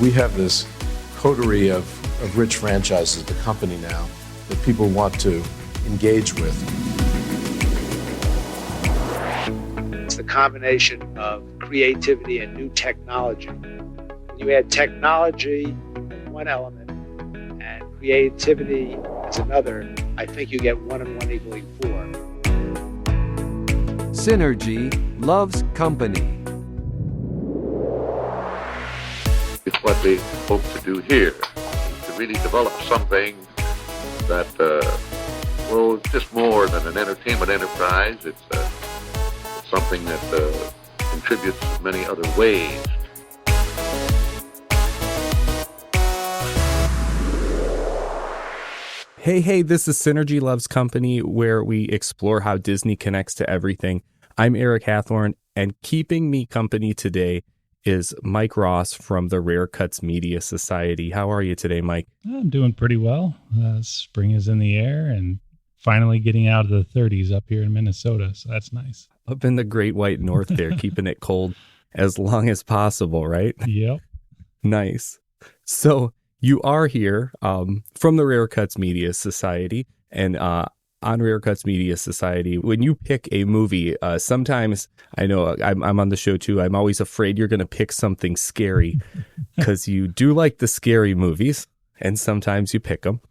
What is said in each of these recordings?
We have this coterie of rich franchises, the company now, that people want to engage with. It's the combination of creativity and new technology. When you add technology as one element and creativity as another, I think you get 1 and 1 equaling 4. Synergy loves company. It's what they hope to do here, to really develop something that, it's just more than an entertainment enterprise. It's something that contributes in many other ways. Hey, this is Synergy Loves Company, where we explore how Disney connects to everything. I'm Eric Hathorn, and keeping me company today is Mike Ross from the Rare Cuts Media Society. How are you today, Mike? I'm doing pretty well. Spring is in the air and finally getting out of the 30s up here in Minnesota, so that's nice. Up in the Great White North there, keeping it cold as long as possible, right? Yep. Nice. So you are here from the Rare Cuts Media Society, and on Rare Cuts Media Society, when you pick a movie, sometimes, I know I'm on the show too, I'm always afraid you're going to pick something scary because you do like the scary movies, and sometimes you pick them.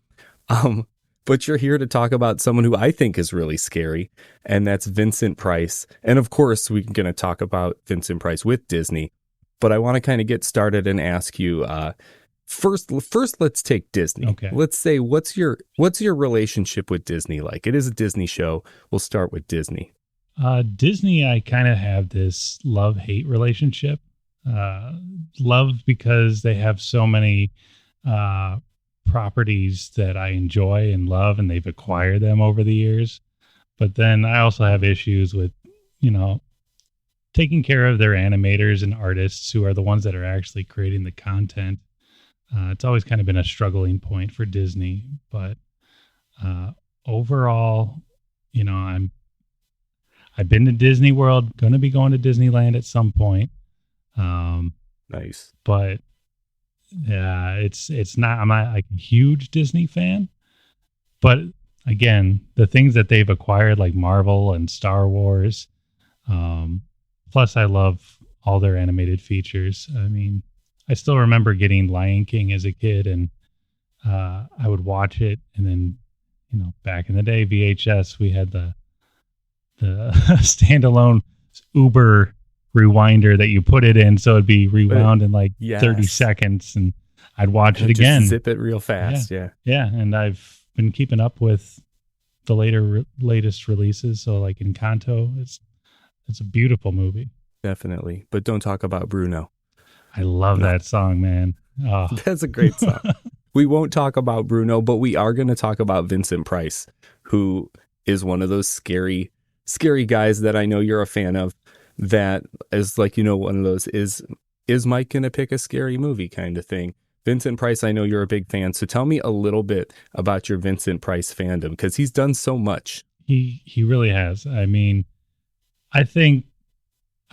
But you're here to talk about someone who I think is really scary, and that's Vincent Price. And of course, we're going to talk about Vincent Price with Disney. But I want to kind of get started and ask you, First, let's take Disney. Okay. Let's say, what's your relationship with Disney like? It is a Disney show. We'll start with Disney. Disney, I kind of have this love-hate relationship. Love because they have so many properties that I enjoy and love, and they've acquired them over the years. But then I also have issues with, taking care of their animators and artists who are the ones that are actually creating the content. It's always kind of been a struggling point for Disney, but overall, I've been to Disney World, going to be going to Disneyland at some point. Nice, but yeah, I'm not like a huge Disney fan, but again, the things that they've acquired, like Marvel and Star Wars, plus I love all their animated features. I mean, I still remember getting Lion King as a kid, and I would watch it. And then, back in the day, VHS, we had the standalone Uber rewinder that you put it in, so it'd be rewound in like 30 seconds, and I'd watch it again. Just zip it real fast, yeah. Yeah, and I've been keeping up with the latest releases. So like Encanto, it's a beautiful movie. Definitely, but don't talk about Bruno. I love that song, man. Oh. That's a great song. We won't talk about Bruno, but we are going to talk about Vincent Price, who is one of those scary guys that I know you're a fan of, that is like, one of those, is Mike going to pick a scary movie kind of thing. Vincent Price, I know you're a big fan, so tell me a little bit about your Vincent Price fandom, because he's done so much. He really has. I mean, I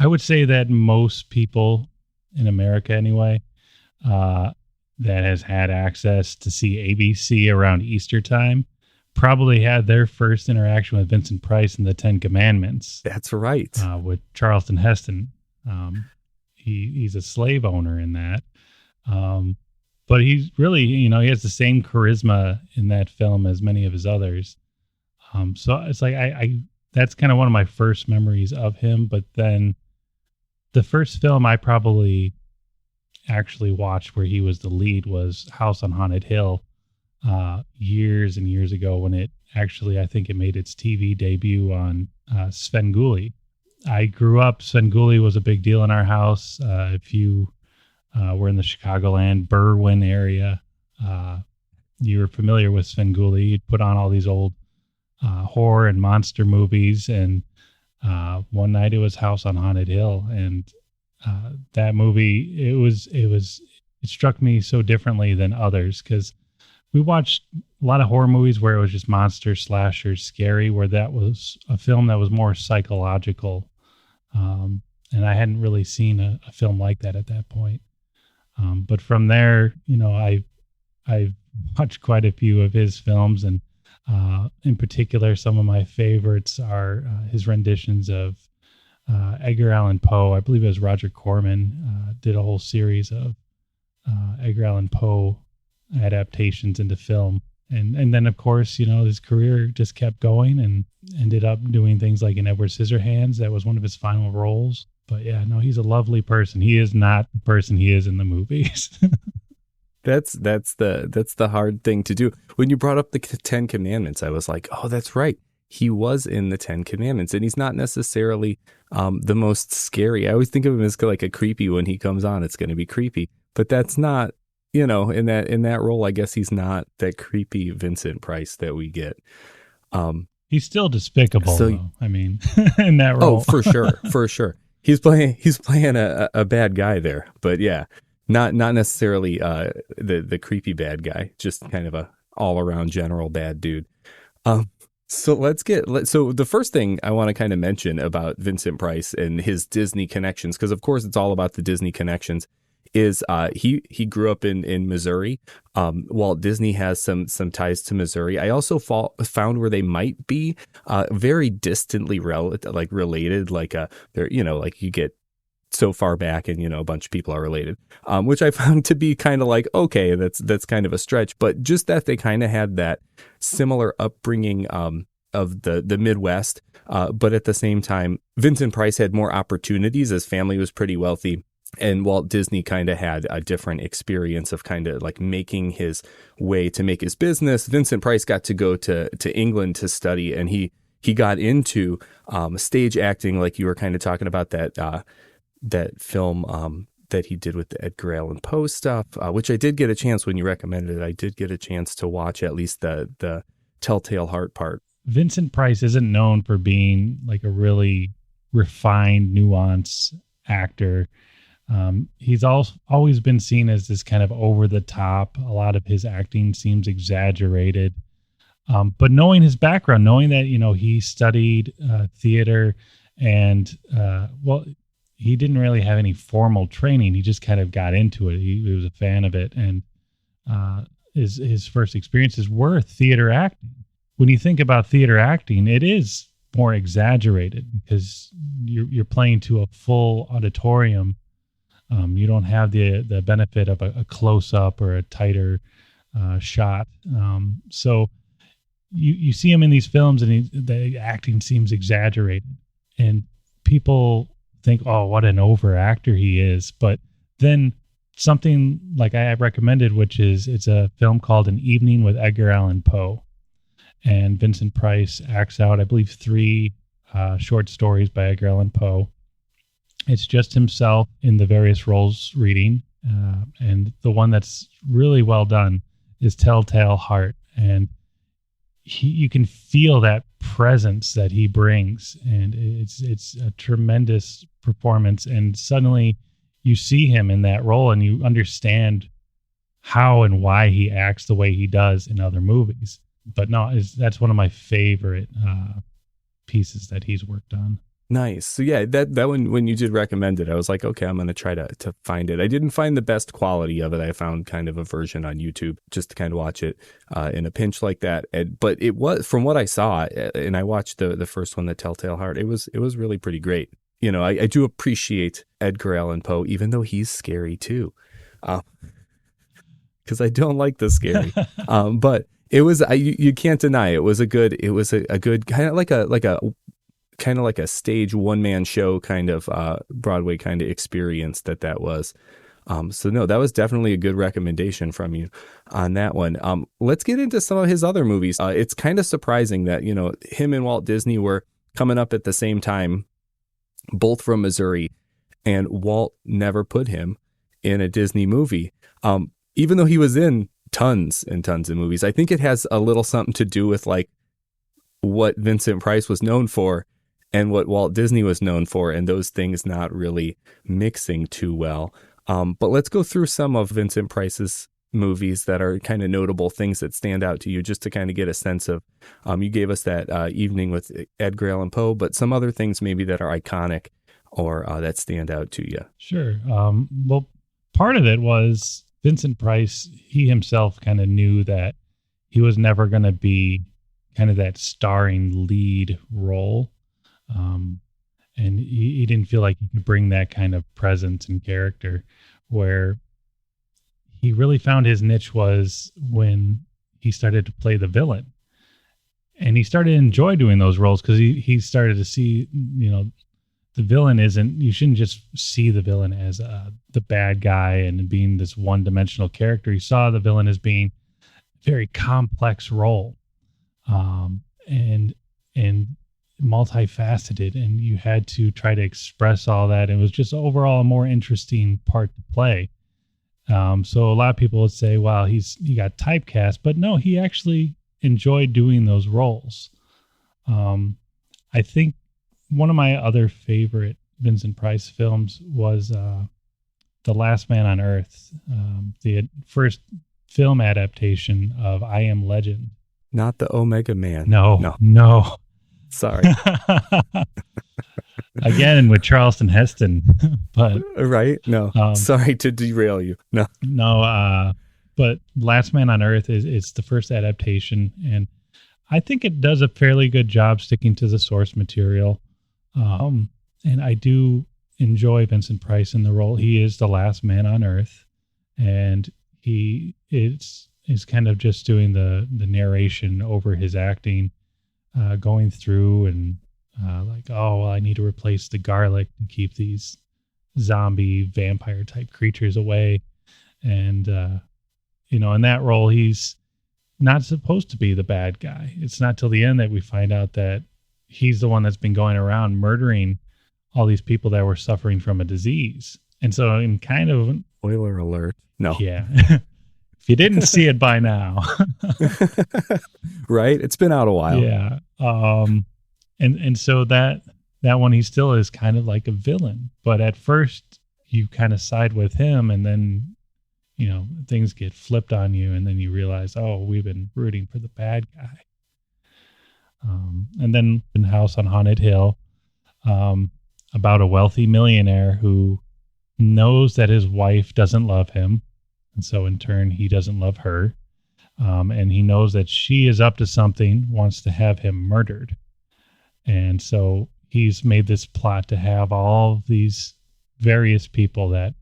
would say that most people in America anyway, that has had access to see ABC around Easter time, probably had their first interaction with Vincent Price in the Ten Commandments. That's right. With Charlton Heston. He's a slave owner in that. But he's really, he has the same charisma in that film as many of his others. So it's like, that's kind of one of my first memories of him. But then the first film I probably actually watched where he was the lead was House on Haunted Hill, years and years ago, when it actually, I think it made its TV debut on Svengoolie. I grew up, Svengoolie was a big deal in our house. If you were in the Chicagoland, Berwyn area, you were familiar with Svengoolie. You'd put on all these old horror and monster movies, and one night it was House on Haunted Hill, and that movie, it struck me so differently than others, because we watched a lot of horror movies where it was just monster slasher scary, where that was a film that was more psychological, and I hadn't really seen a film like that at that point. But from there, I've watched quite a few of his films, and in particular, some of my favorites are his renditions of Edgar Allan Poe. I believe it was Roger Corman did a whole series of Edgar Allan Poe adaptations into film. And then, of course, his career just kept going and ended up doing things like in Edward Scissorhands. That was one of his final roles. But yeah, no, he's a lovely person. He is not the person he is in the movies. That's the hard thing to do. When you brought up the Ten Commandments, I was like, oh, that's right. He was in the Ten Commandments, and he's not necessarily the most scary. I always think of him as like a creepy. When he comes on, it's going to be creepy, but that's not, in that role. I guess he's not that creepy Vincent Price that we get. He's still despicable, So- though. I mean, in that role. Oh, for sure. He's playing a bad guy there, but yeah, not necessarily the creepy bad guy, just kind of a all around general bad dude. So the first thing I want to kind of mention about Vincent Price and his Disney connections, because of course it's all about the Disney connections, is he grew up in Missouri. Walt Disney has some ties to Missouri. I also found where they might be very distantly related, like they're like you get so far back and a bunch of people are related, which I found to be kind of like, okay, that's kind of a stretch, but just that they kind of had that similar upbringing of the Midwest, but at the same time Vincent Price had more opportunities. His family was pretty wealthy, and Walt Disney kind of had a different experience of kind of like making his way to make his business. Vincent Price got to go to England to study, and he got into stage acting, like you were kind of talking about that film that he did with the Edgar Allan Poe stuff, which I did get a chance when you recommended it. I did get a chance to watch at least the Telltale Heart part. Vincent Price isn't known for being like a really refined, nuanced actor. He's always been seen as this kind of over the top. A lot of his acting seems exaggerated. But knowing his background, knowing that, he studied theater and, he didn't really have any formal training. He just kind of got into it. He was a fan of it. And his first experiences were theater acting. When you think about theater acting, it is more exaggerated because you're playing to a full auditorium. You don't have the benefit of a close-up or a tighter shot. So you see him in these films, and the acting seems exaggerated. And people think, oh, what an over actor he is. But then something like I have recommended, which is it's a film called An Evening with Edgar Allan Poe. And Vincent Price acts out, I believe, 3 short stories by Edgar Allan Poe. It's just himself in the various roles reading. And the one that's really well done is Telltale Heart. And you can feel that presence that he brings. And it's a tremendous performance. And suddenly you see him in that role and you understand how and why he acts the way he does in other movies. But no, that's one of my favorite pieces that he's worked on. Nice. So yeah, that one, when you did recommend it, I was like, okay, I'm going to try to find it. I didn't find the best quality of it. I found kind of a version on YouTube just to kind of watch it in a pinch like that. But it was, from what I saw, and I watched the first one, The Telltale Heart, it was really pretty great. I do appreciate Edgar Allan Poe, even though he's scary too, because I don't like the scary. But it was, you can't deny it was a good kind of like a stage one-man show kind of Broadway kind of experience that was. So no, that was definitely a good recommendation from you on that one. Let's get into some of his other movies. It's kind of surprising that, him and Walt Disney were coming up at the same time, both from Missouri, and Walt never put him in a Disney movie. Even though he was in tons and tons of movies. I think it has a little something to do with like what Vincent Price was known for and what Walt Disney was known for, and those things not really mixing too well. But let's go through some of Vincent Price's movies that are kind of notable things that stand out to you, just to kind of get a sense of, you gave us that Evening with Edgar Allan Poe, but some other things maybe that are iconic or that stand out to you. Sure. Well, part of it was Vincent Price, he himself kind of knew that he was never going to be kind of that starring lead role. And he didn't feel like he could bring that kind of presence and character, where he really found his niche was when he started to play the villain. And he started to enjoy doing those roles because he started to see, the villain you shouldn't just see the villain as the bad guy and being this one-dimensional character. He saw the villain as being a very complex role, and multifaceted, and you had to try to express all that. It was just overall a more interesting part to play. So a lot of people would say, "Wow, he got typecast," but no, he actually enjoyed doing those roles. I think one of my other favorite Vincent Price films was The Last Man on Earth, the first film adaptation of I Am Legend. Not the Omega Man. No. Sorry. Again, with Charleston Heston, but right? No. Sorry to derail you. No. But Last Man on Earth it's the first adaptation, and I think it does a fairly good job sticking to the source material. And I do enjoy Vincent Price in the role. He is the last man on Earth, and he is kind of just doing the narration over his acting, going through and like, oh, well, I need to replace the garlic to keep these zombie vampire type creatures away. And, in that role, he's not supposed to be the bad guy. It's not till the end that we find out that he's the one that's been going around murdering all these people that were suffering from a disease. And so in kind of... Spoiler alert. No. Yeah. If you didn't see it by now. Right? It's been out a while. Yeah. And so that one, he still is kind of like a villain. But at first, you kind of side with him, and then, things get flipped on you, and then you realize, oh, we've been rooting for the bad guy. And then in House on Haunted Hill, about a wealthy millionaire who knows that his wife doesn't love him. And so in turn, he doesn't love her. And he knows that she is up to something, wants to have him murdered. And so he's made this plot to have all of these various people that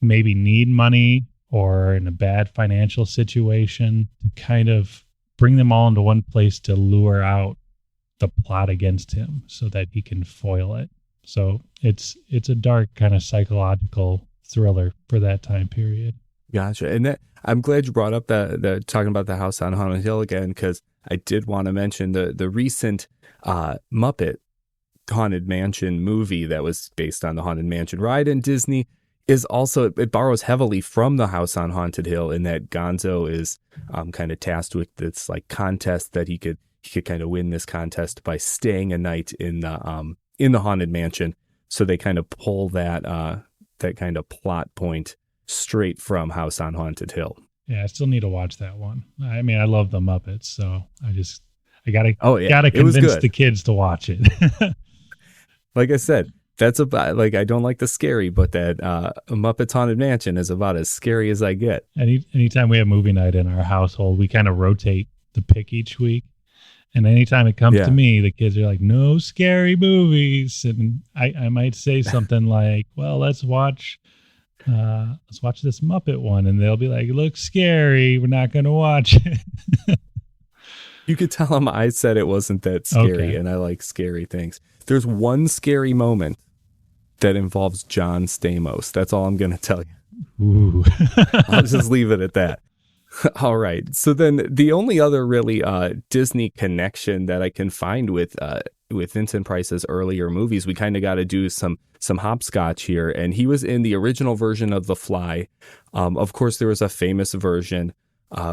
maybe need money or in a bad financial situation, to kind of bring them all into one place to lure out the plot against him so that he can foil it. So it's a dark kind of psychological thriller for that time period. Gotcha. And I'm glad you brought up the talking about the House on Haunted Hill again, because I did want to mention the recent Muppet Haunted Mansion movie that was based on the Haunted Mansion ride in Disney. Is also, it borrows heavily from the House on Haunted Hill, in that Gonzo is kind of tasked with this like contest that he could kind of win this contest by staying a night in the Haunted Mansion. So they kind of pull that kind of plot point straight from House on Haunted Hill. Yeah, I still need to watch that one. I mean, I love the Muppets, so I gotta convince the kids to watch it. Like I said, that's about, like, I don't like the scary, but that Muppets Haunted Mansion is about as scary as I get. Anytime we have movie night in our household, we kind of rotate the pick each week. And anytime it comes to me, the kids are like, no scary movies. And I might say something like, well, let's watch this Muppet one. And they'll be like, it looks scary. We're not going to watch it. You could tell them I said it wasn't that scary, okay. And I like scary things. There's one scary moment that involves John Stamos. That's all I'm going to tell you. Ooh. I'll just leave it at that. All right. So then the only other really Disney connection that I can find with Vincent Price's earlier movies, we kind of got to do some hopscotch here. And he was in the original version of The Fly. Of course, there was a famous version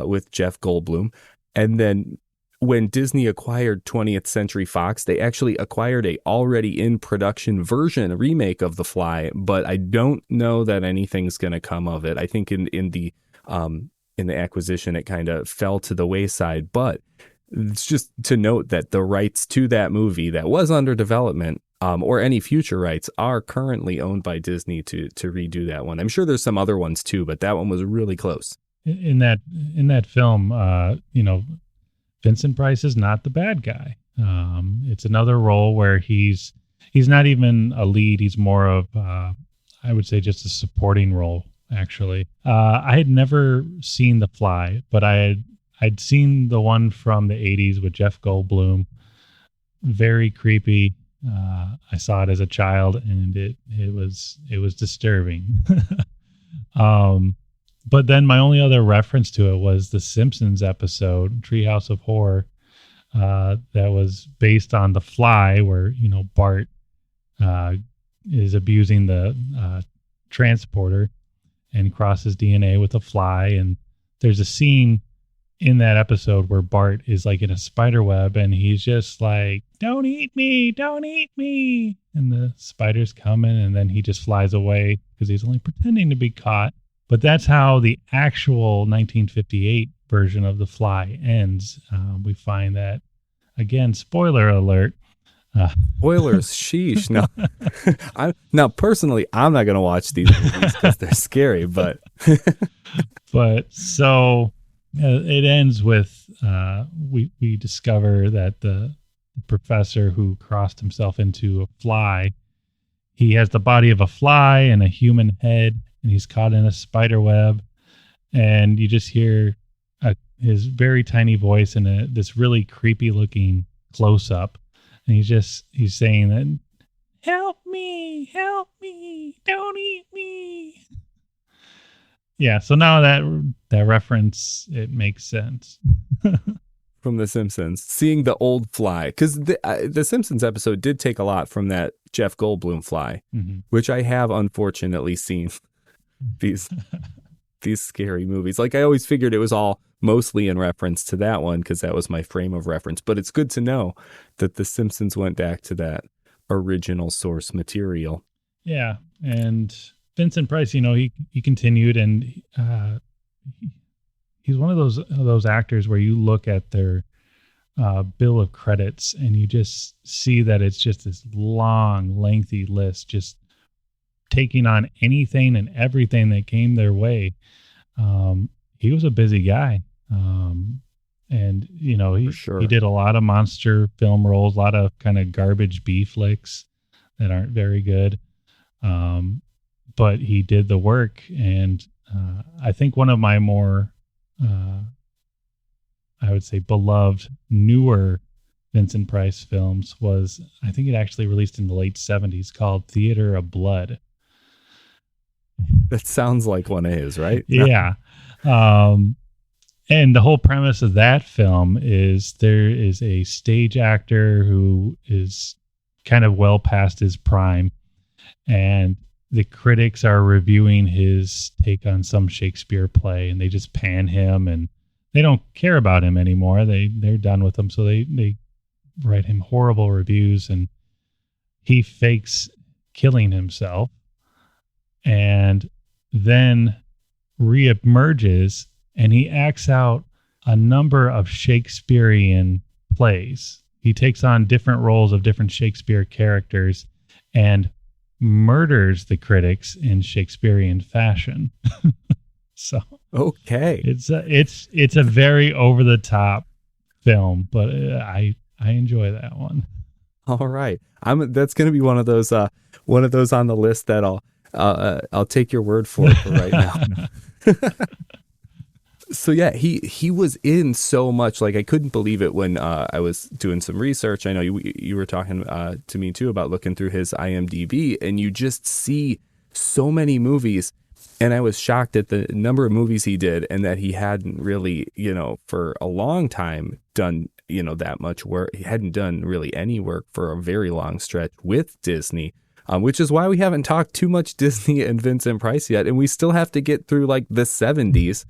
with Jeff Goldblum. And then when Disney acquired 20th Century Fox, they actually acquired a already in production version, a remake of The Fly. But I don't know that anything's going to come of it. I think in the acquisition, it kind of fell to the wayside. But it's just to note that the rights to that movie that was under development or any future rights are currently owned by Disney to redo that one. I'm sure there's some other ones too, but that one was really close. In that film, Vincent Price is not the bad guy. It's another role where he's not even a lead. He's more of, I would say, just a supporting role, actually. I had never seen The Fly, but I'd seen the one from the 80s with Jeff Goldblum. Very creepy. I saw it as a child, and it was disturbing. But then my only other reference to it was the Simpsons episode, Treehouse of Horror, that was based on The Fly, where, Bart is abusing the transporter and crosses DNA with a fly. And there's a scene in that episode where Bart is like in a spider web, and he's just like, don't eat me. And the spider's coming, and then he just flies away because he's only pretending to be caught. But that's how the actual 1958 version of The Fly ends. We find that, again, spoiler alert. Spoilers, sheesh. No, personally, I'm not going to watch these movies because they're scary, but. But so it ends with we discover that the professor who crossed himself into a fly, he has the body of a fly and a human head, and he's caught in a spider web, and you just hear his very tiny voice in this really creepy looking close up, and he's saying that, help me, don't eat me. Yeah, so now that reference, it makes sense. From The Simpsons, seeing the old fly, because the Simpsons episode did take a lot from that Jeff Goldblum fly, which I have unfortunately seen. These scary movies. Like, I always figured it was all mostly in reference to that one because that was my frame of reference. But it's good to know that The Simpsons went back to that original source material. Yeah, and Vincent Price, he continued, and he's one of those actors where you look at their bill of credits and you just see that it's just this long, lengthy list, just taking on anything and everything that came their way. He was a busy guy. And he did a lot of monster film roles, a lot of kind of garbage B flicks that aren't very good. But he did the work. And I think one of my more, I would say, beloved, newer Vincent Price films was, I think it actually released in the late 70s, called Theater of Blood. That sounds like one of his, right? Yeah. And the whole premise of that film is there is a stage actor who is kind of well past his prime, and the critics are reviewing his take on some Shakespeare play, and they just pan him, and they don't care about him anymore. They're done with him, so they write him horrible reviews, and he fakes killing himself and then reemerges, and he acts out a number of Shakespearean plays. He takes on different roles of different Shakespeare characters and murders the critics in Shakespearean fashion. So okay, it's a very over the top film, but I enjoy that one. All right, that's going to be one of those on the list that I'll take your word for it for right now. So yeah, he was in so much. Like, I couldn't believe it when I was doing some research. I know you were talking to me too about looking through his IMDb, and you just see so many movies. And I was shocked at the number of movies he did, and that he hadn't really, for a long time done, that much work. He hadn't done really any work for a very long stretch with Disney. Which is why we haven't talked too much Disney and Vincent Price yet. And we still have to get through like the 70s,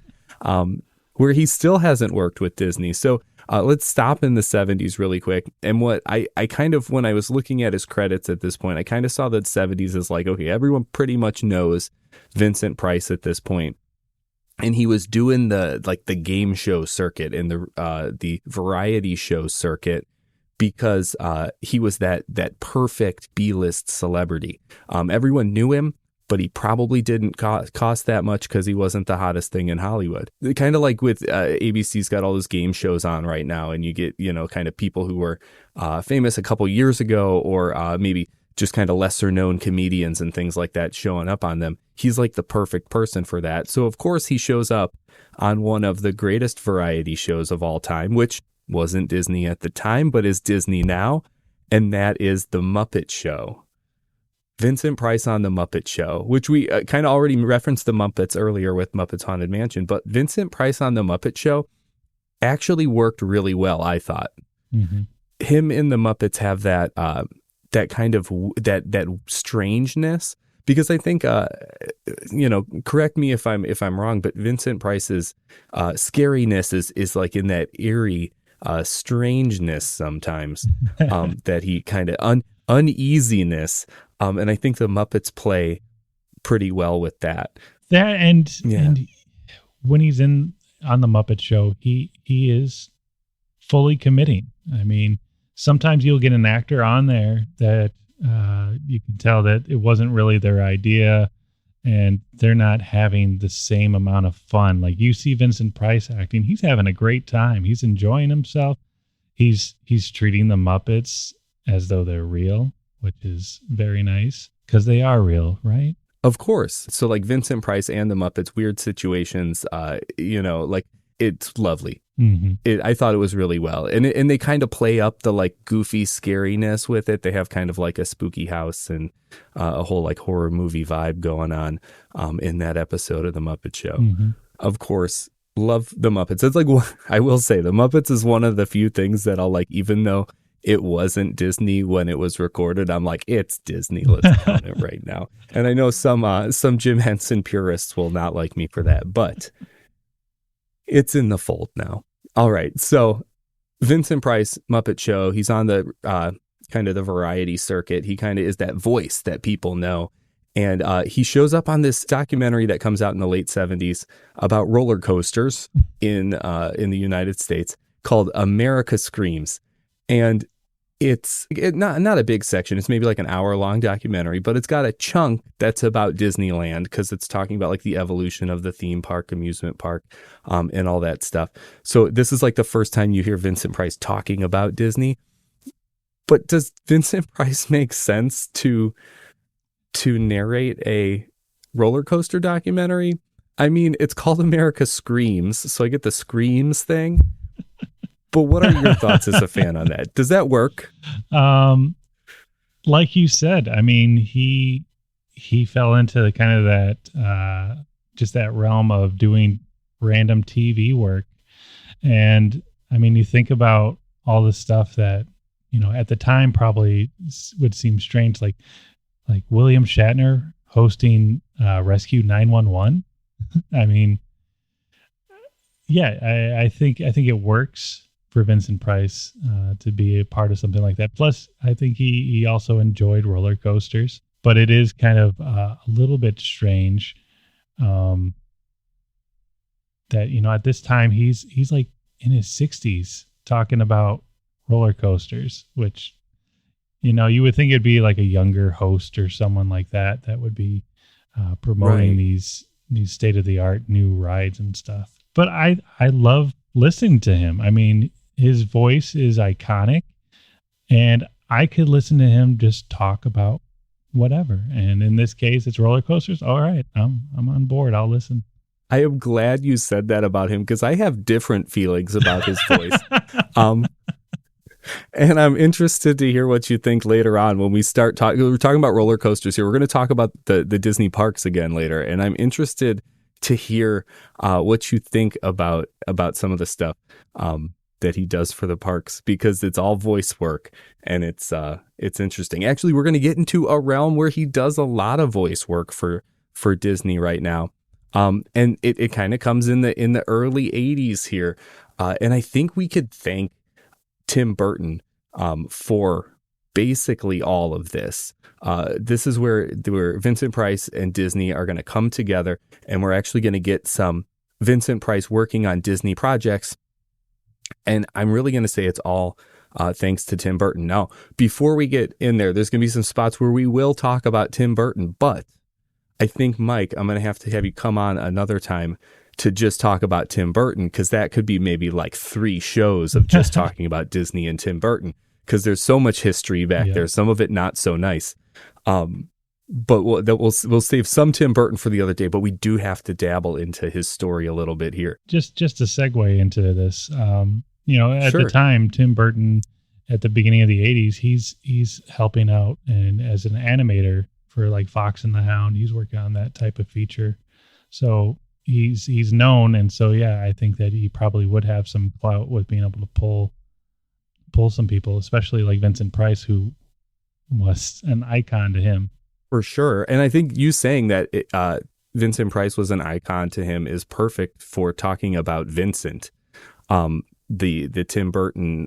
where he still hasn't worked with Disney. So let's stop in the 70s really quick. And what I kind of, when I was looking at his credits at this point, I kind of saw that 70s as like, okay, everyone pretty much knows Vincent Price at this point. And he was doing the game show circuit and the variety show circuit because he was that perfect B-list celebrity. Everyone knew him, but he probably didn't cost that much because he wasn't the hottest thing in Hollywood. Kind of like with ABC's got all those game shows on right now, and you get, kind of people who were famous a couple years ago, or maybe just kind of lesser known comedians and things like that showing up on them. He's like the perfect person for that. So of course he shows up on one of the greatest variety shows of all time, which wasn't Disney at the time, but is Disney now. And that is The Muppet Show. Vincent Price on The Muppet Show, which we kind of already referenced the Muppets earlier with Muppets Haunted Mansion, but Vincent Price on The Muppet Show actually worked really well, I thought. Mm-hmm. Him and the Muppets have that that kind of that strangeness, because I think correct me if I'm wrong, but Vincent Price's scariness is like in that eerie strangeness sometimes, that he kind of uneasiness. And I think the Muppets play pretty well with that. And when he's on the Muppet Show, he is fully committing. I mean, sometimes you'll get an actor on there that you can tell that it wasn't really their idea, and they're not having the same amount of fun. Like you see Vincent Price acting, he's having a great time. He's enjoying himself. He's treating the Muppets as though they're real, which is very nice because they are real, right? Of course. So like Vincent Price and the Muppets, weird situations, like it's lovely. Mm-hmm. I thought it was really well. And they kind of play up the like goofy scariness with it. They have kind of like a spooky house and a whole like horror movie vibe going on in that episode of The Muppet Show. Mm-hmm. Of course, love the Muppets. It's like, I will say the Muppets is one of the few things that I'll like, even though it wasn't Disney when it was recorded, I'm like, it's Disney. Let's count it right now. And I know some Jim Henson purists will not like me for that, but it's in the fold now. All right. So Vincent Price, Muppet Show, he's on the kind of the variety circuit. He kind of is that voice that people know. And he shows up on this documentary that comes out in the late 70s about roller coasters in the United States called America Screams. And it's not a big section. It's maybe like an hour-long documentary, but it's got a chunk that's about Disneyland because it's talking about like the evolution of the theme park, amusement park, and all that stuff. So this is like the first time you hear Vincent Price talking about Disney. But does Vincent Price make sense to narrate a roller coaster documentary? I mean, it's called America Screams, so I get the Screams thing. But what are your thoughts as a fan on that? Does that work? Like you said, I mean, he fell into kind of that just that realm of doing random TV work. And I mean, you think about all the stuff that, at the time probably would seem strange, like William Shatner hosting Rescue 911. I mean, yeah, I think it works for Vincent Price to be a part of something like that. Plus, I think he also enjoyed roller coasters, but it is kind of a little bit strange that, at this time he's like in his 60s talking about roller coasters, which, you would think it'd be like a younger host or someone like that would be promoting these state-of-the-art new rides and stuff. But I love listening to him. I mean, his voice is iconic, and I could listen to him just talk about whatever. And in this case, it's roller coasters. All right, I'm on board. I'll listen. I am glad you said that about him because I have different feelings about his voice. And I'm interested to hear what you think later on when we start talking. We're talking about roller coasters here. We're going to talk about the Disney parks again later, and I'm interested to hear what you think about some of the stuff that he does for the parks, because it's all voice work and it's interesting. Actually, we're going to get into a realm where he does a lot of voice work for Disney right now. And it kind of comes in the early 80s here. And I think we could thank Tim Burton for basically all of this. This is where Vincent Price and Disney are going to come together, and we're actually going to get some Vincent Price working on Disney projects. And I'm really going to say it's all thanks to Tim Burton. Now, before we get in there, there's going to be some spots where we will talk about Tim Burton, but I think, Mike, I'm going to have you come on another time to just talk about Tim Burton, because that could be maybe like 3 shows of just talking about Disney and Tim Burton, because there's so much history back there, some of it not so nice. But we'll save some Tim Burton for the other day, but we do have to dabble into his story a little bit here. Just to segue into this, at Sure. the time, Tim Burton, at the beginning of the 80s, he's helping out and as an animator for like Fox and the Hound. He's working on that type of feature. So he's known. And so, yeah, I think that he probably would have some clout with being able to pull some people, especially like Vincent Price, who was an icon to him. For sure. And I think you saying that Vincent Price was an icon to him is perfect for talking about Vincent. The Tim Burton,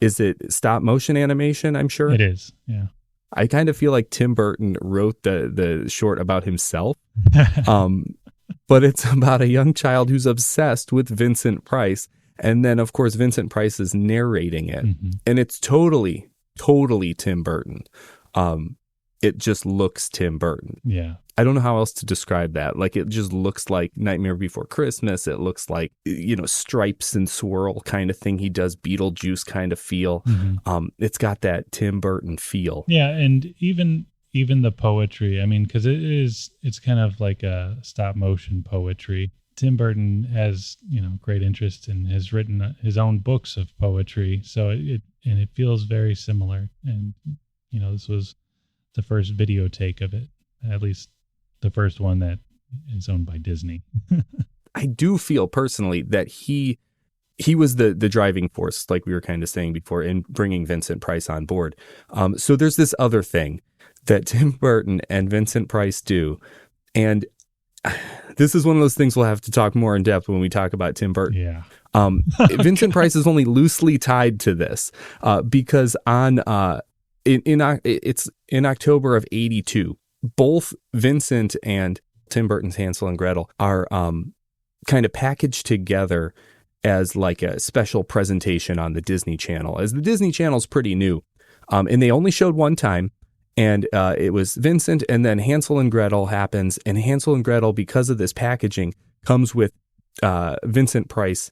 is it stop motion animation? I'm sure it is. Yeah. I kind of feel like Tim Burton wrote the short about himself. But it's about a young child who's obsessed with Vincent Price. And then, of course, Vincent Price is narrating it. Mm-hmm. And it's totally Tim Burton. It just looks Tim Burton. Yeah. I don't know how else to describe that. Like, it just looks like Nightmare Before Christmas. It looks like, stripes and swirl kind of thing. He does Beetlejuice kind of feel. Mm-hmm. It's got that Tim Burton feel. Yeah. And even the poetry, I mean, because it's kind of like a stop motion poetry. Tim Burton has, great interest and has written his own books of poetry. So it feels very similar. And, this was the first videotape of it, at least the first one that is owned by Disney. I do feel personally that he was the driving force, like we were kind of saying before, in bringing Vincent Price on board. So there's this other thing that Tim Burton and Vincent Price do. And this is one of those things we'll have to talk more in depth when we talk about Tim Burton. Yeah. Vincent Price is only loosely tied to this because it's in October of '82. Both Vincent and Tim Burton's Hansel and Gretel are kind of packaged together as like a special presentation on the Disney Channel, as the Disney Channel's pretty new. And they only showed one time, and it was Vincent, and then Hansel and Gretel happens, and Hansel and Gretel, because of this packaging, comes with Vincent Price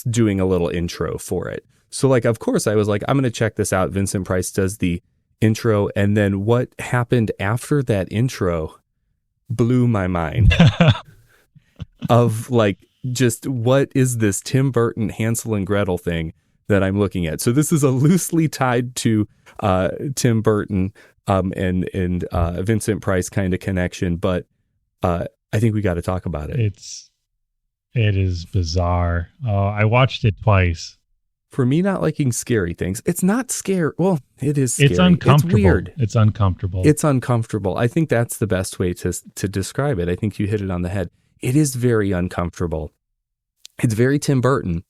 doing a little intro for it. So, like, of course, I was like, I'm going to check this out. Vincent Price does the intro, and then what happened after that intro blew my mind of, like, just what is this Tim Burton Hansel and Gretel thing that I'm looking at? So this is a loosely tied to Tim Burton and Vincent Price kind of connection, but I think we got to talk about it. It is bizarre. I watched it twice. For me, not liking scary things, it's not scary. Well, it is scary. It's uncomfortable. It's weird. It's uncomfortable. It's uncomfortable. I think that's the best way to describe it. I think you hit it on the head. It is very uncomfortable. It's very Tim Burton,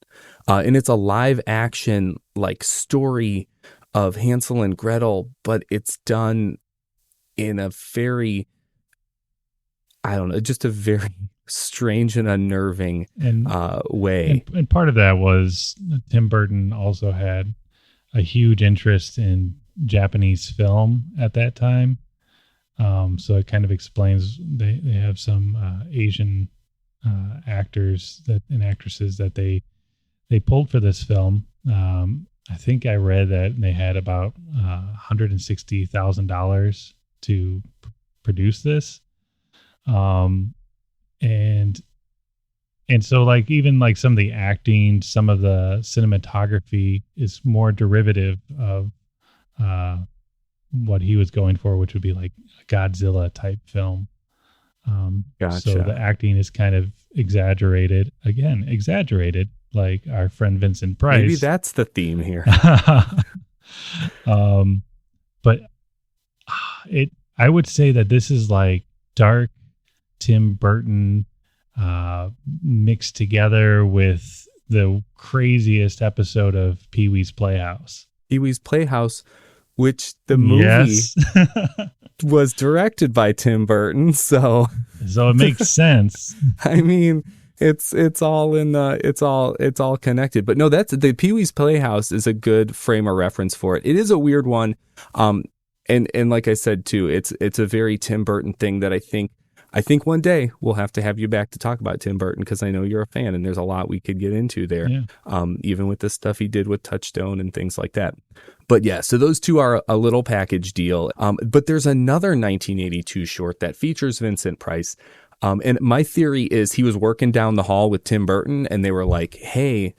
and it's a live action like story of Hansel and Gretel, but it's done in a very, I don't know, just a very strange and unnerving way. And part of that was Tim Burton also had a huge interest in Japanese film at that time. So it kind of explains they have some Asian actors and actresses that they pulled for this film. I think I read that they had about $160,000 to produce this. And so like even like some of the acting, some of the cinematography is more derivative of what he was going for, which would be like a Godzilla type film. Gotcha. So the acting is kind of exaggerated, like our friend Vincent Price. Maybe that's the theme here. But I would say that this is like dark Tim Burton mixed together with the craziest episode of Pee-wee's Playhouse. Pee-wee's Playhouse, which the movie was directed by Tim Burton. So it makes sense. I mean, It's all in the it's all connected. But no, that's the Pee-wee's Playhouse is a good frame of reference for it. It is a weird one. And like I said too, it's a very Tim Burton thing that I think one day we'll have to have you back to talk about Tim Burton, because I know you're a fan and there's a lot we could get into there. Yeah. Even with the stuff he did with Touchstone and things like that. But yeah, so those two are a little package deal. But there's another 1982 short that features Vincent Price. And my theory is he was working down the hall with Tim Burton and they were like, hey,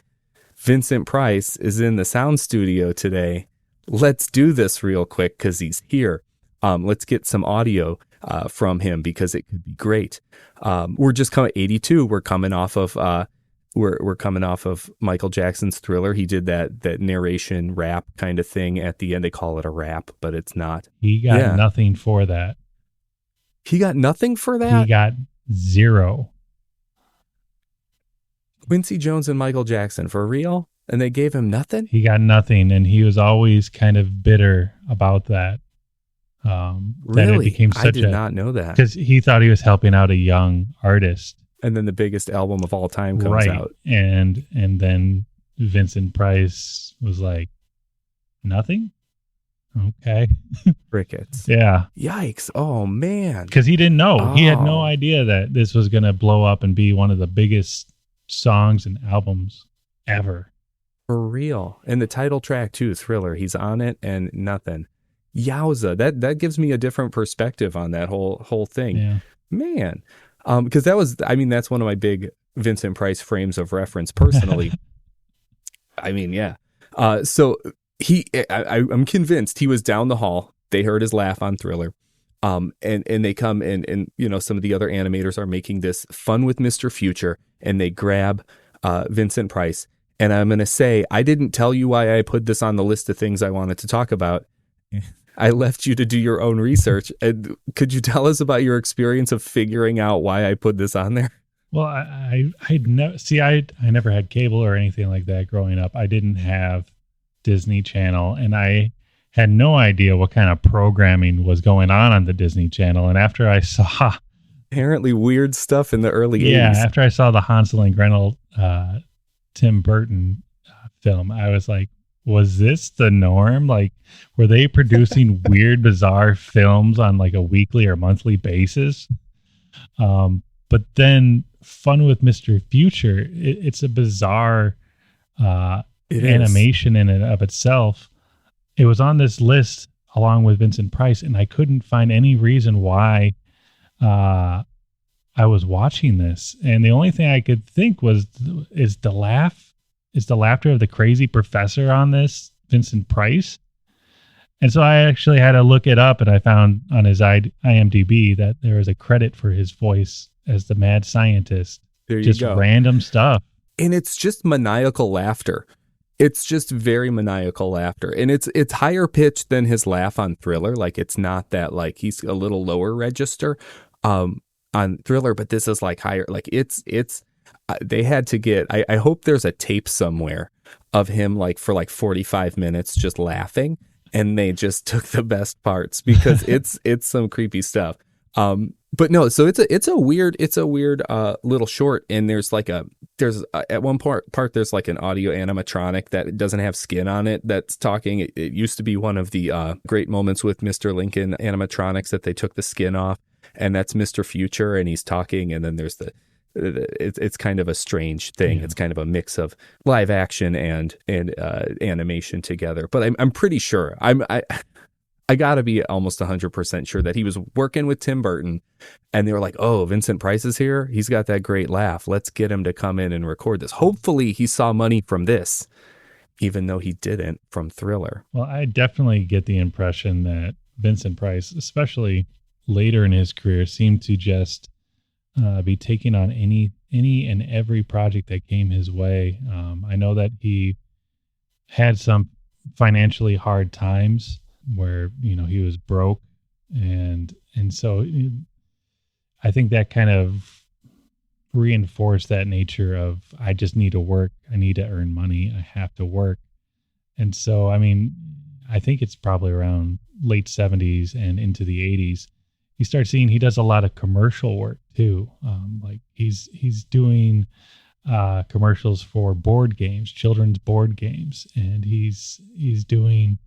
Vincent Price is in the sound studio today. Let's do this real quick because he's here. Let's get some audio from him because it could be great. We're just coming 82. We're coming off of we're coming off of Michael Jackson's Thriller. He did that narration rap kind of thing at the end. They call it a rap, but it's not. He got nothing for that. He got nothing for that? He got zero. Quincy Jones and Michael Jackson, for real? And they gave him nothing? He got nothing, and he was always kind of bitter about that. That it Really? became I did not know that. because he thought he was helping out a young artist, And then the biggest album of all time comes out. And then Vincent Price was like, nothing? Okay. Crickets. Yeah. Yikes. Oh, man. Because he didn't know. He had no Oh. idea that this was going to blow up and be one of the biggest songs and albums ever. For real. And the title track, too, Thriller. He's on it and nothing. Yowza. That gives me a different perspective on that whole thing. Yeah. Man. Because that's one of my big Vincent Price frames of reference personally. I mean, yeah. So I'm convinced he was down the hall. They heard his laugh on Thriller. And they come and some of the other animators are making this Fun with Mr. Future, and they grab Vincent Price. And I'm going to say, I didn't tell you why I put this on the list of things I wanted to talk about. I left you to do your own research. And could you tell us about your experience of figuring out why I put this on there? Well, I never had cable or anything like that growing up. I didn't have Disney Channel, and I had no idea what kind of programming was going on the Disney Channel. And after I saw Apparently weird stuff in the early 80s. Yeah, after I saw the Hansel and Gretel Tim Burton film, I was like, was this the norm? Like, were they producing weird, bizarre films on like a weekly or monthly basis? But then Fun with Mr. Future, it's a bizarre animation in and of itself. It was on this list along with Vincent Price, and I couldn't find any reason why I was watching this. And the only thing I could think was, is the laughter of the crazy professor on this Vincent Price? And so I actually had to look it up, and I found on his IMDb that there was a credit for his voice as the mad scientist. There you just go. random stuff. And it's just maniacal laughter. It's just very maniacal laughter. And it's higher pitched than his laugh on Thriller. Like, it's not that, like, he's a little lower register on Thriller, but this is like higher. Like, it's they had to get, I hope there's a tape somewhere of him like for like 45 minutes just laughing, and they just took the best parts, because it's some creepy stuff. But no, so it's a weird little short, and there's at one part there's like an audio animatronic that doesn't have skin on it that's talking. It used to be one of the Great Moments with Mr. Lincoln animatronics that they took the skin off, and that's Mr. Future, and he's talking, and then there's it's kind of a strange thing. Yeah. It's kind of a mix of live action and animation together. But I'm pretty sure I got to be almost 100% sure that he was working with Tim Burton, and they were like, oh, Vincent Price is here. He's got that great laugh. Let's get him to come in and record this. Hopefully he saw money from this, even though he didn't from Thriller. Well, I definitely get the impression that Vincent Price, especially later in his career, seemed to just be taking on any and every project that came his way. I know that he had some financially hard times where, he was broke, and so I think that kind of reinforced that nature of, I just need to work. I need to earn money. I have to work. And so, I mean, I think it's probably around late 70s and into the 80s. you start seeing he does a lot of commercial work too. Like he's doing commercials for board games, children's board games, and he's doing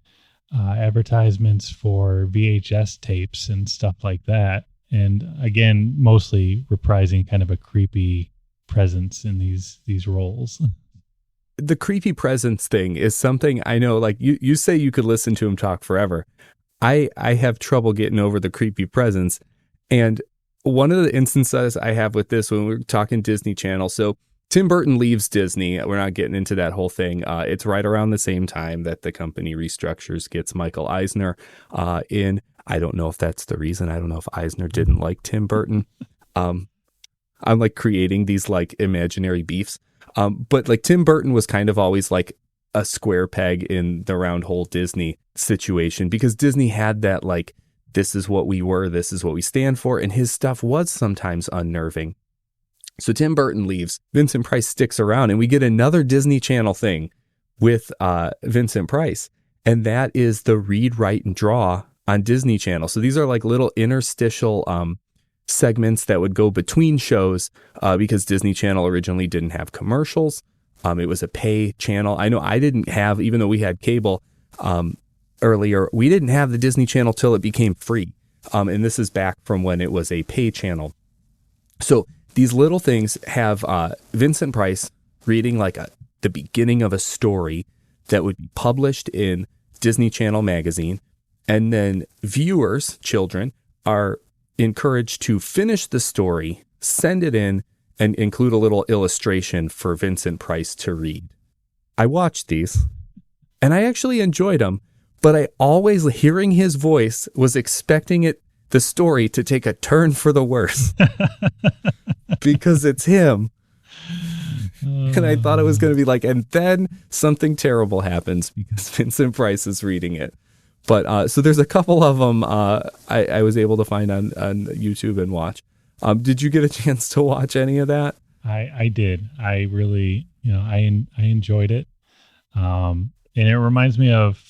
advertisements for VHS tapes and stuff like that. And again, mostly reprising kind of a creepy presence in these roles. The creepy presence thing is something I know, like you say you could listen to him talk forever. I have trouble getting over the creepy presence. And one of the instances I have with this, when we're talking Disney Channel, so Tim Burton leaves Disney. We're not getting into that whole thing. It's right around the same time that the company restructures, gets Michael Eisner in. I don't know if that's the reason. I don't know if Eisner didn't like Tim Burton. I'm like creating these like imaginary beefs. But like Tim Burton was kind of always like a square peg in the round hole Disney situation, because Disney had that like, this is what we were, this is what we stand for, and his stuff was sometimes unnerving. So Tim Burton leaves, Vincent Price sticks around, and we get another Disney Channel thing with Vincent Price, and that is the Read, Write, and Draw on Disney Channel. So these are like little interstitial segments that would go between shows because Disney Channel originally didn't have commercials. It was a pay channel. I know I didn't have, even though we had cable earlier, we didn't have the Disney Channel till it became free. And this is back from when it was a pay channel. So these little things have Vincent Price reading like the beginning of a story that would be published in Disney Channel magazine. And then viewers, children, are encouraged to finish the story, send it in, and include a little illustration for Vincent Price to read. I watched these, and I actually enjoyed them, but I always, hearing his voice, was expecting the story to take a turn for the worse. Because it's him. And I thought it was going to be like, and then something terrible happens because Vincent Price is reading it. But so there's a couple of them I was able to find on YouTube and watch. Did you get a chance to watch any of that? I did. I really, I enjoyed it. And it reminds me of,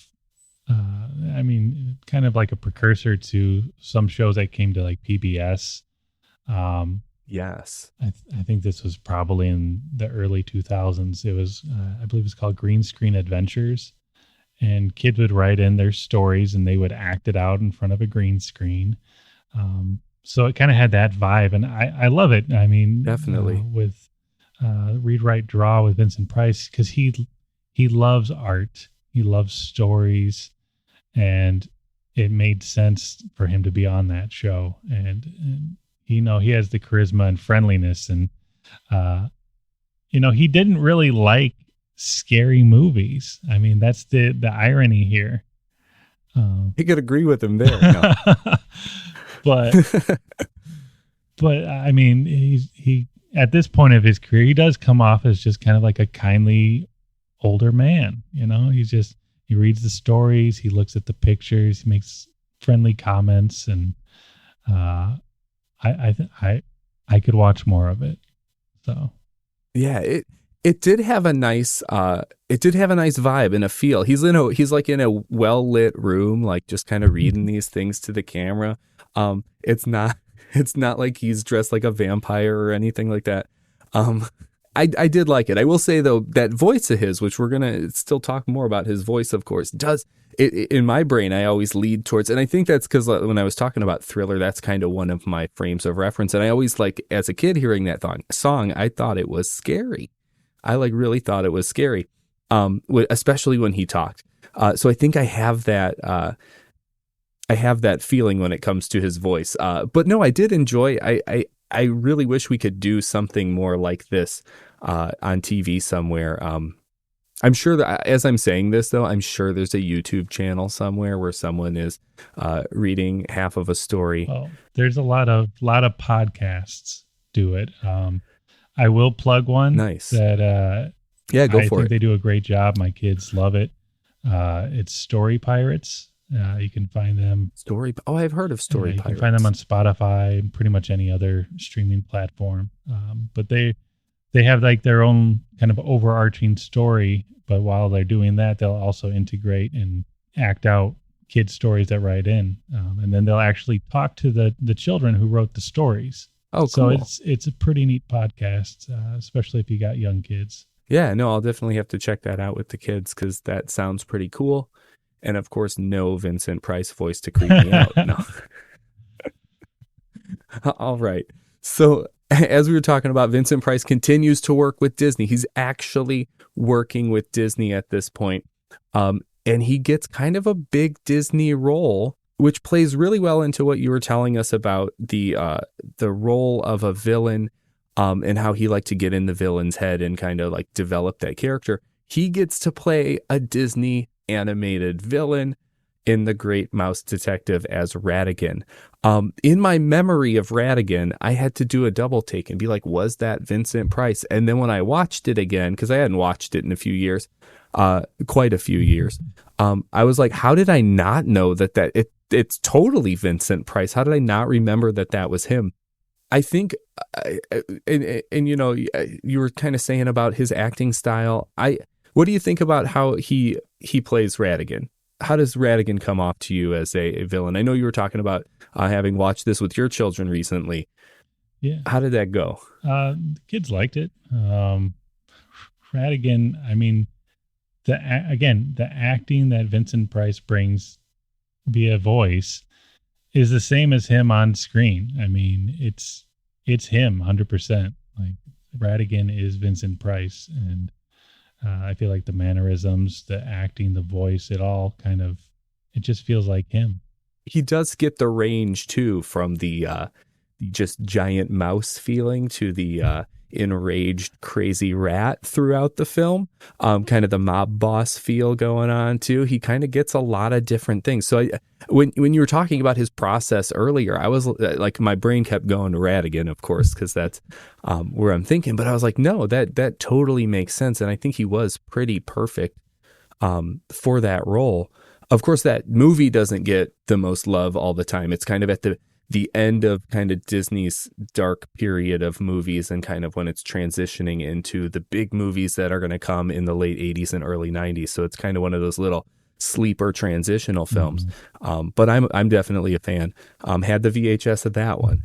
kind of like a precursor to some shows that came to like PBS. Yes. I think this was probably in the early 2000s. It was, I believe it's called Green Screen Adventures. And kids would write in their stories and they would act it out in front of a green screen. So it kind of had that vibe, and I love it. I mean, definitely with Read, Write, Draw with Vincent Price, because he loves art, he loves stories, and it made sense for him to be on that show. And he has the charisma and friendliness, and he didn't really like scary movies. I mean, that's the irony here. You could agree with him there. No. but I mean, he at this point of his career, he does come off as just kind of like a kindly older man. He reads the stories, he looks at the pictures, he makes friendly comments, and I could watch more of it. So yeah, it did have a nice vibe and a feel. He's like in a well lit room, like just kind of reading these things to the camera. It's not like he's dressed like a vampire or anything like that. I did like it. I will say though, that voice of his, which we're gonna still talk more about, his voice, of course, does it in my brain. I always lead towards, and I think that's because when I was talking about Thriller, that's kind of one of my frames of reference. And I always, like, as a kid hearing that song, I thought it was scary. I really thought it was scary, especially when he talked. So I think I have that. I have that feeling when it comes to his voice. But no, I did enjoy. I really wish we could do something more like this on TV somewhere. I'm sure that as I'm saying this, though, I'm sure there's a YouTube channel somewhere where someone is reading half of a story. Well, there's a lot of podcasts do it. I will plug one. Nice. That yeah, go for it. I think they do a great job. My kids love it. It's Story Pirates. You can find them. I've heard of Story Pirates. You can find them on Spotify and pretty much any other streaming platform. But they have like their own kind of overarching story. But while they're doing that, they'll also integrate and act out kid stories that write in, and then they'll actually talk to the children who wrote the stories. Oh, So cool. it's a pretty neat podcast, especially if you got young kids. Yeah, no, I'll definitely have to check that out with the kids because that sounds pretty cool. And of course, no Vincent Price voice to creep me out. No. All right. So, as we were talking about, Vincent Price continues to work with Disney. He's actually working with Disney at this point. And he gets kind of a big Disney role, which plays really well into what you were telling us about the role of a villain, and how he liked to get in the villain's head and kind of like develop that character. He gets to play a Disney animated villain in The Great Mouse Detective as Ratigan. In my memory of Ratigan, I had to do a double take and be like, was that Vincent Price? And then when I watched it again, because I hadn't watched it in a few years, quite a few years, I was like, how did I not know that it's totally Vincent Price? How did I not remember that was him? I think, and you know, you were kind of saying about his acting style. What do you think about how he plays Ratigan? How does Ratigan come off to you as a villain? I know you were talking about having watched this with your children recently. Yeah. How did that go? The kids liked it. Ratigan, I mean, the acting that Vincent Price brings via voice is the same as him on screen. I mean, it's him 100%. Like Ratigan is Vincent Price, and I feel like the mannerisms, the acting, the voice, it just feels like him. He does get the range too, from the just giant mouse feeling to the enraged crazy rat throughout the film. Kind of the mob boss feel going on too. He kind of gets a lot of different things. So when you were talking about his process earlier, I was like, my brain kept going to Ratigan, of course, because that's where I'm thinking. But I was like, no, that totally makes sense, and I think he was pretty perfect for that role. Of course, that movie doesn't get the most love all the time. It's kind of at the end of kind of Disney's dark period of movies, and kind of when it's transitioning into the big movies that are going to come in the late 80s and early 90s. So it's kind of one of those little sleeper transitional films. But I'm definitely a fan. Had the VHS of that one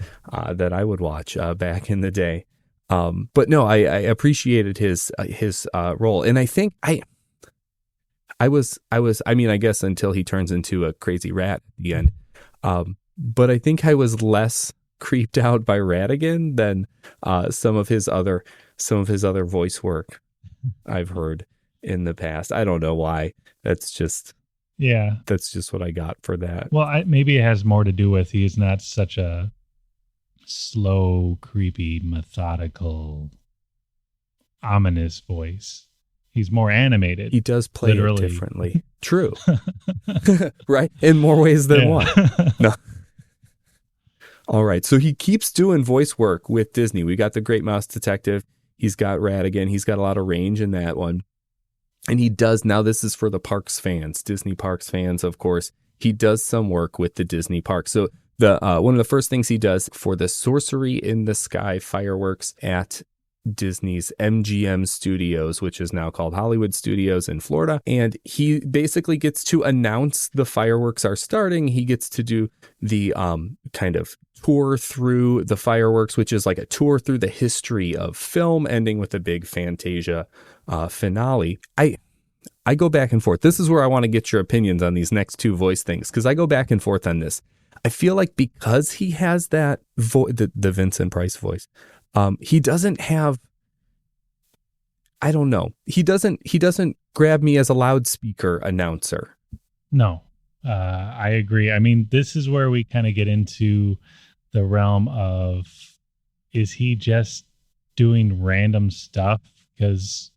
that I would watch back in the day. But no, I appreciated his role. And I think I mean, I guess until he turns into a crazy rat at the end. But I think I was less creeped out by Ratigan than some of his other voice work I've heard in the past. I don't know why. That's just what I got for that. Well, maybe it has more to do with he's not such a slow, creepy, methodical, ominous voice. He's more animated. He does play it differently. True. Right? In more ways than one. No. All right. So he keeps doing voice work with Disney. We got The Great Mouse Detective. He's got Ratigan. He's got a lot of range in that one. And he does, now this is for the parks fans, Disney parks fans, of course. He does some work with the Disney parks. So the one of the first things he does for the Sorcery in the Sky fireworks at Disney's MGM Studios, which is now called Hollywood Studios in Florida. And he basically gets to announce the fireworks are starting. He gets to do the kind of tour through the fireworks, which is like a tour through the history of film, ending with a big Fantasia finale. I go back and forth. This is where I want to get your opinions on these next two voice things, because I go back and forth on this. I feel like because he has that the Vincent Price voice, he doesn't have, I don't know. He doesn't grab me as a loudspeaker announcer. No, I agree. I mean, this is where we kind of get into the realm of, is he just doing random stuff? Because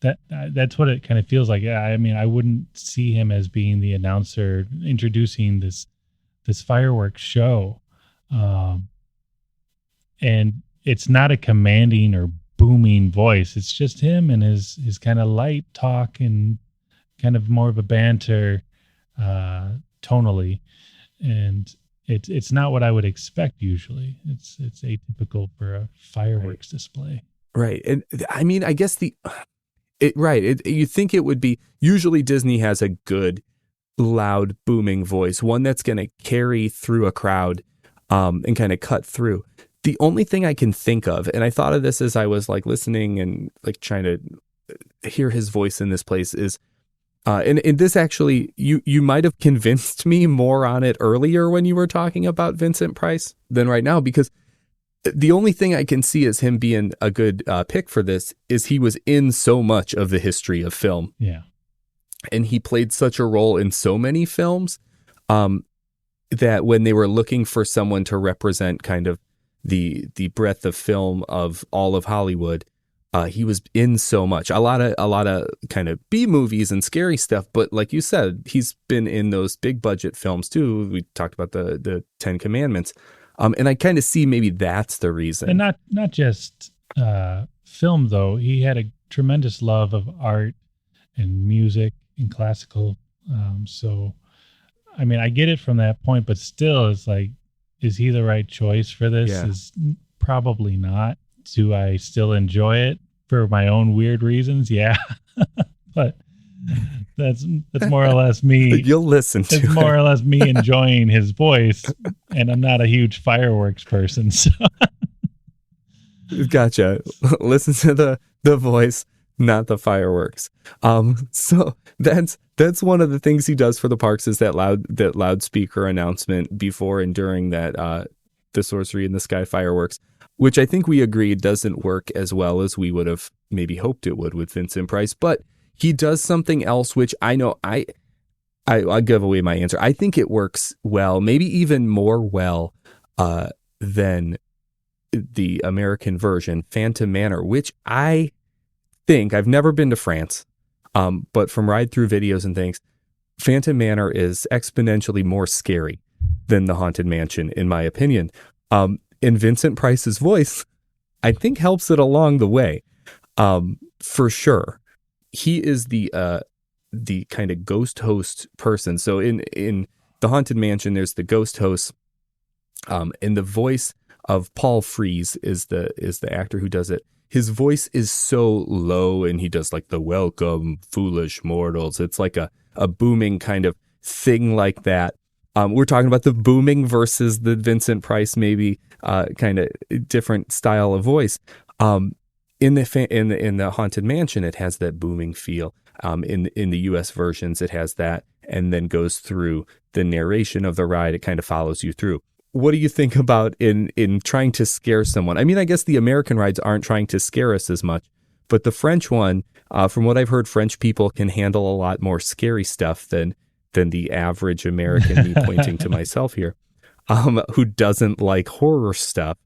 that's what it kind of feels like. I mean, I wouldn't see him as being the announcer introducing this fireworks show. And it's not a commanding or booming voice. It's just him and his kind of light talk and kind of more of a banter tonally. And it's not what I would expect usually. It's atypical for a fireworks display. Right. And I mean, I guess you think it would be, usually Disney has a good loud, booming voice, one that's going to carry through a crowd and kind of cut through. The only thing I can think of, and I thought of this as I was like listening and like trying to hear his voice in this place, is and this actually, you might have convinced me more on it earlier when you were talking about Vincent Price than right now, because the only thing I can see as him being a good pick for this is he was in so much of the history of film. Yeah. And he played such a role in so many films that when they were looking for someone to represent kind of the breadth of film of all of Hollywood, he was in so much. A lot of kind of B movies and scary stuff, but like you said, he's been in those big budget films too. We talked about the 10 Commandments. And I kind of see maybe that's the reason. And not just film, though. He had a tremendous love of art and music and classical. So, I mean, I get it from that point, but still, it's like, is he the right choice for this? Yeah. Is probably not. Do I still enjoy it for my own weird reasons? Yeah. But that's more or less me. You'll listen to it's it. more or less me enjoying his voice, and I'm not a huge fireworks person. So. Gotcha. Listen to the voice, not the fireworks. So that's one of the things he does for the parks, is that loudspeaker announcement before and during that the Sorcery in the Sky fireworks, which I think we agree doesn't work as well as we would have maybe hoped it would with Vincent Price. But he does something else, which I know I'll give away my answer. I think it works well, maybe even more well than the American version, Phantom Manor, which I think, I've never been to France, but from ride-through videos and things, Phantom Manor is exponentially more scary than the Haunted Mansion, in my opinion. And Vincent Price's voice, I think, helps it along the way, for sure. He is the kind of ghost host person. So in the Haunted Mansion, there's the ghost host, and the voice of Paul Frees is the actor who does it. His voice is so low, and he does like the "Welcome, foolish mortals." It's like a booming kind of thing like that. We're talking about the booming versus the Vincent Price, maybe kind of different style of voice. In the Haunted Mansion, it has that booming feel. In the U.S. versions, it has that, and then goes through the narration of the ride. It kind of follows you through. What do you think about in trying to scare someone? I mean, I guess the American rides aren't trying to scare us as much, but the French one, from what I've heard, French people can handle a lot more scary stuff than the average American, me pointing to myself here, who doesn't like horror stuff.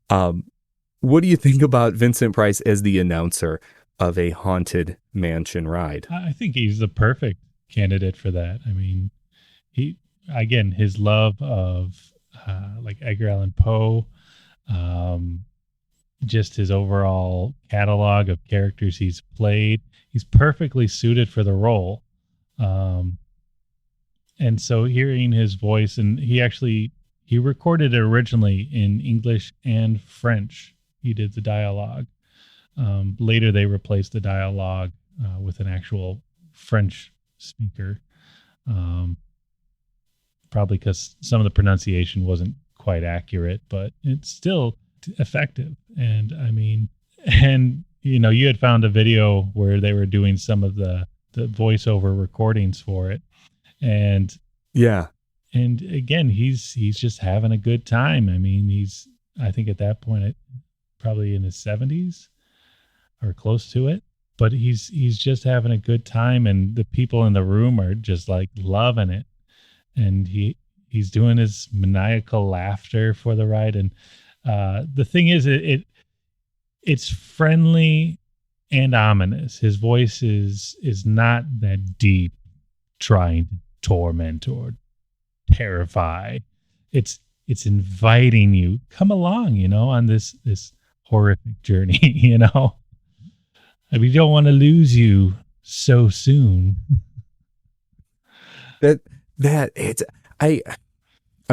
What do you think about Vincent Price as the announcer of a Haunted Mansion ride? I think he's the perfect candidate for that. I mean, his love of like Edgar Allan Poe, just his overall catalog of characters he's played. He's perfectly suited for the role. And so hearing his voice, and he recorded it originally in English and French. He did the dialogue. Later they replaced the dialogue with an actual French speaker. Probably because some of the pronunciation wasn't quite accurate, but it's still effective. And I mean, you had found a video where they were doing some of the voiceover recordings for it. And yeah. And again, he's just having a good time. I mean, I think at that point, probably in his 70s or close to it, but he's just having a good time. And the people in the room are just like loving it. And he's doing his maniacal laughter for the ride. And the thing is, it's friendly and ominous. His voice is not that deep, trying to torment or terrify. It's inviting you, come along, on this horrific journey. We don't want to lose you so soon. I'm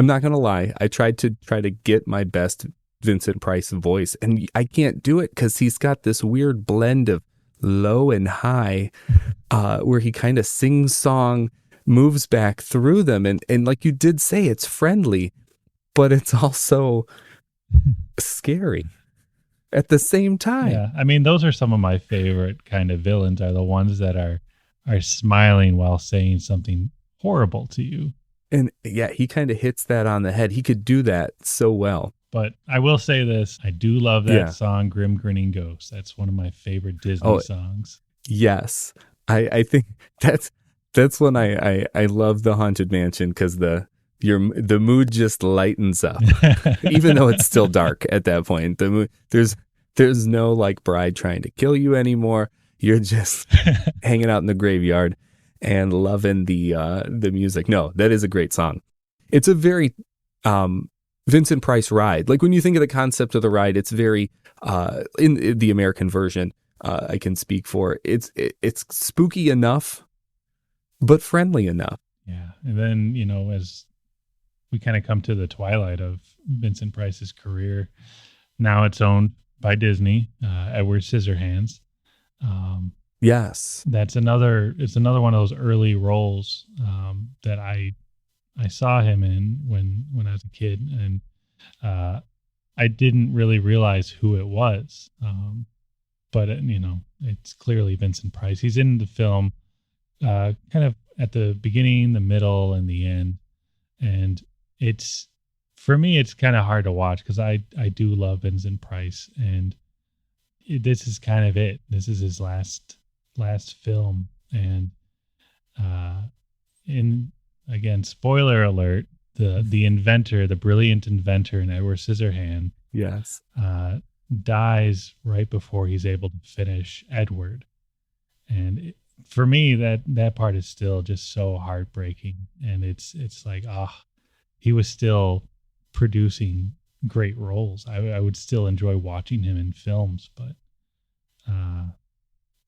not gonna lie. I tried to get my best Vincent Price voice, and I can't do it because he's got this weird blend of low and high, where he kind of sings song, moves back through them. And like you did say, it's friendly, but it's also scary at the same time. Yeah, I mean, those are some of my favorite kind of villains, are the ones that are smiling while saying something horrible to you. And yeah, he kind of hits that on the head. He could do that so well. But I will say this, I do love that Yeah. song, Grim Grinning Ghost. That's one of my favorite Disney songs. Yes. I think that's when I love the Haunted Mansion, because the mood just lightens up. Even though it's still dark at that point. The mood, there's no like bride trying to kill you anymore. You're just hanging out in the graveyard and loving the music. No, that is a great song. It's a very Vincent Price ride. Like when you think of the concept of the ride, it's very in the American version. I can speak for it's spooky enough, but friendly enough. Yeah, and then as we kind of come to the twilight of Vincent Price's career, now it's owned by Disney, Edward Scissorhands. Yes, It's another one of those early roles that I saw him in when I was a kid, and I didn't really realize who it was. But it's clearly Vincent Price. He's in the film kind of at the beginning, the middle, and the end. And for me, it's kind of hard to watch because I do love Vincent Price, and this is kind of it. This is his last film, and again, spoiler alert: the inventor, the brilliant inventor in Edward Scissorhands, yes, dies right before he's able to finish Edward. And for me, that part is still just so heartbreaking. And it's like, he was still producing great roles. I would still enjoy watching him in films, but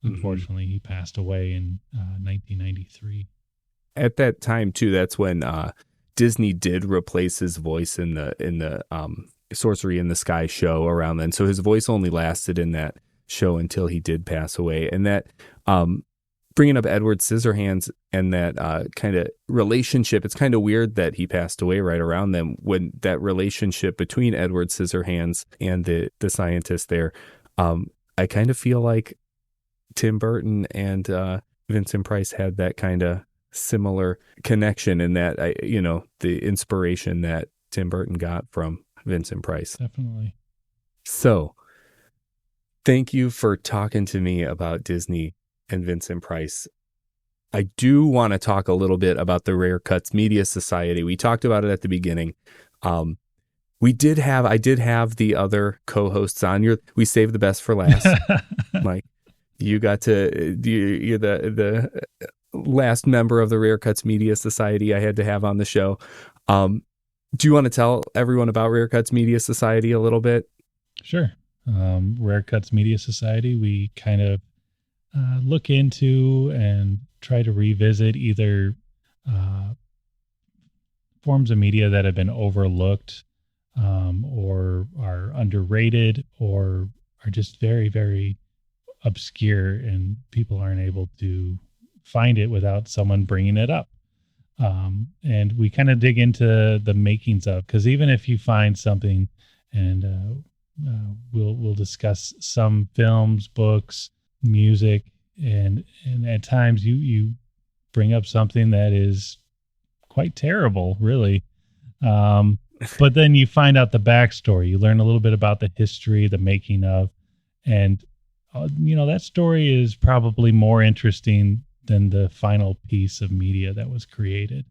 unfortunately he passed away in 1993. At that time too, that's when Disney did replace his voice in the Sorcery in the Sky show around then. So his voice only lasted in that show until he did pass away. And that bringing up Edward Scissorhands and that kind of relationship, it's kind of weird that he passed away right around then, when that relationship between Edward Scissorhands and the scientist there. I kind of feel like Tim Burton and Vincent Price had that kind of similar connection, in that the inspiration that Tim Burton got from Vincent Price. Definitely. So thank you for talking to me about Disney and Vincent Price. I do want to talk a little bit about the Rare Cuts Media Society. We talked about it at the beginning. I did have the other co-hosts on. We saved the best for last. Mike, you're the last member of the Rare Cuts Media Society I had to have on the show. Do you want to tell everyone about Rare Cuts Media Society a little bit? Sure. Rare Cuts Media Society, we kind of look into and try to revisit either forms of media that have been overlooked, or are underrated, or are just very, very obscure, and people aren't able to find it without someone bringing it up. And we kind of dig into the makings of, because even if you find something, and we'll discuss some films, books, music, and at times you bring up something that is quite terrible, really. But then you find out the backstory. You learn a little bit about the history, the making of, and that story is probably more interesting than the final piece of media that was created.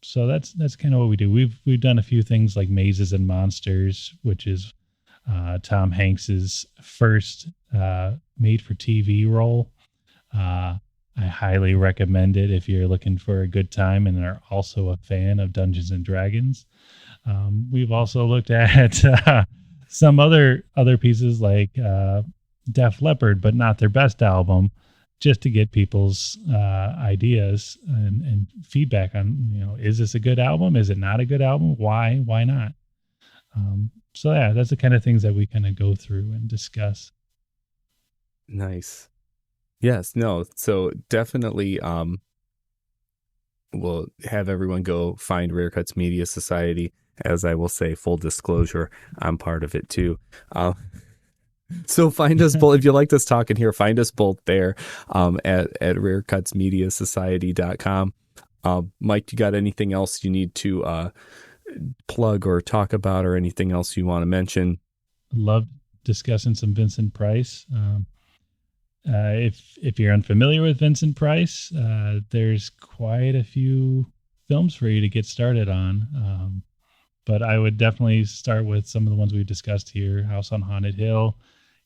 So that's kind of what we do. We've done a few things like Mazes and Monsters, which is Tom Hanks's first made-for-TV role. I highly recommend it if you're looking for a good time and are also a fan of Dungeons and Dragons. We've also looked at some other pieces like Def Leppard, but not their best album, just to get people's ideas and feedback on, is this a good album? Is it not a good album? Why not? So yeah, that's the kind of things that we kind of go through and discuss. Nice. Yes, no. So definitely we'll have everyone go find Rare Cuts Media Society. As I will say, full disclosure, I'm part of it too. So find us both, if you liked us talking here, find us both there at rarecutsmediasociety.com. Mike, you got anything else you need to plug or talk about, or anything else you want to mention? Love discussing some Vincent Price. If you're unfamiliar with Vincent Price, there's quite a few films for you to get started on. But I would definitely start with some of the ones we've discussed here: House on Haunted Hill,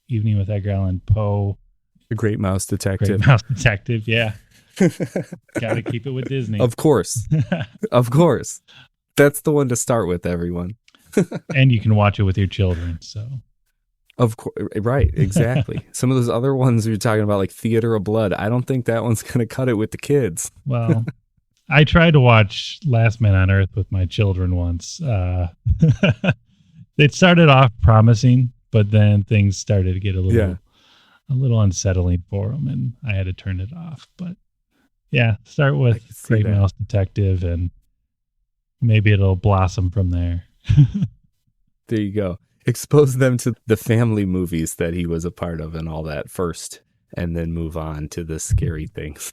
Evening with Edgar Allan Poe, The Great Mouse Detective. Great Mouse Detective, yeah. Got to keep it with Disney. Of course. Of course. That's the one to start with, everyone. And you can watch it with your children, so. Of course, right, exactly. Some of those other ones you're talking about, like Theater of Blood, I don't think that one's going to cut it with the kids. Well, I tried to watch Last Man on Earth with my children once. It started off promising, but then things started to get a little unsettling for them, and I had to turn it off. But yeah, start with Great Mouse Detective, and maybe it'll blossom from there. There you go. Expose them to the family movies that he was a part of and all that first, and then move on to the scary things.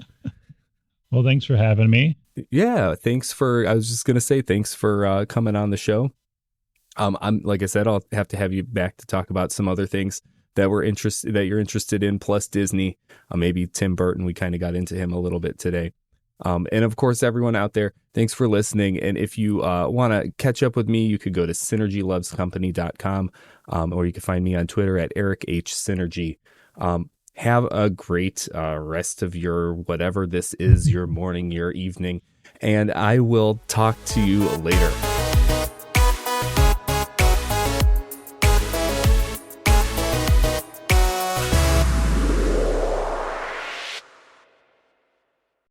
Well, thanks for having me. Yeah, I was just going to say thanks for coming on the show. Like I said, I'll have to have you back to talk about some other things that you're interested in, plus Disney. Maybe Tim Burton. We kind of got into him a little bit today. And of course, everyone out there, thanks for listening. And if you want to catch up with me, you could go to synergylovescompany.com, or you can find me on Twitter at Eric H. Synergy. Have a great rest of your whatever this is, your morning, your evening, and I will talk to you later.